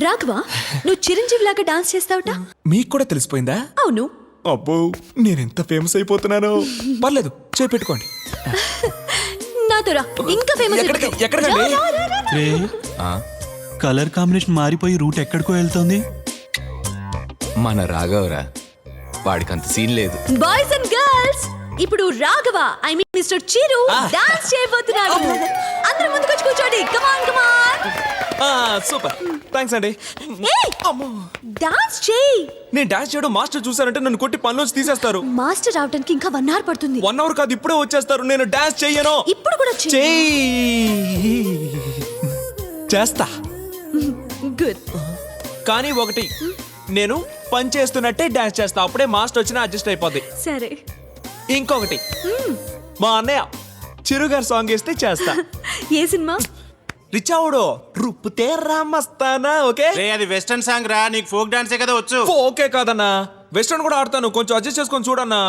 రాఘవ, నువ్వు చిరంజీవి లాగా డాన్స్ చేస్తావుట. మీకు కూడా తెలిసిపోయిందా? అవును. అబ్బో, నేనెంత ఫేమస్ అయిపోతున్నాను. పర్లేదు, చేపెట్టుకోండి. నాతో రా, ఇంకా ఫేమస్ ఎక్కడికండి? రే, కలర్ కాంబినేషన్ మారిపోయి రూట్ ఎక్కడికో వెళ్తుంది. మన రాఘవరా, వాడికి అంత సీన్ లేదు. బాయ్స్ అండ్ గర్ల్స్, ఇప్పుడు Raghava I mean mister Chiru dance చేయబోతున్నాడు. అందరూ ముందుకొచ్చి కూర్చోండి. కమాన్ కమాన్. సూపర్, థ్యాంక్స్ అండి. డాన్స్ చేయి. నేను డాన్స్ చేయడం మాస్టర్ చూసారంటే నన్ను కొట్టి పనిలోంచి తీసేస్తారు. మాస్టర్ రావడానికి ఇంకా 1 hour పడుతుంది. 1 hour కాదు, ఇప్పుడే వచ్చేస్తారు. నేను డాన్స్ చెయ్యను. ఇప్పుడు కూడా చేస్తా. గుడ్. కానీ ఒకటి, నేను పని చేస్తున్నట్టే డాన్స్ చేస్తా. అప్పుడే మాస్టర్ వచ్చినా అడ్జస్ట్ అయిపోద్ది. సరే. ఇంకొకటి, మా అన్నయ్య చిరుగారు సాంగ్ వేస్తే చేస్తా. ఏ సినిమా? రిచావుడు రుప్పుతే రామస్తానా. ఓకే, అది వెస్టర్న్ సాంగ్ రా, నీకు ఫోక్ డాన్సే కదా వచ్చు. ఓకే కాదన్నా, వెస్టర్న్ కూడా ఆడతాను. కొంచెం అడ్జస్ట్ చేసుకొని చూడన్నా.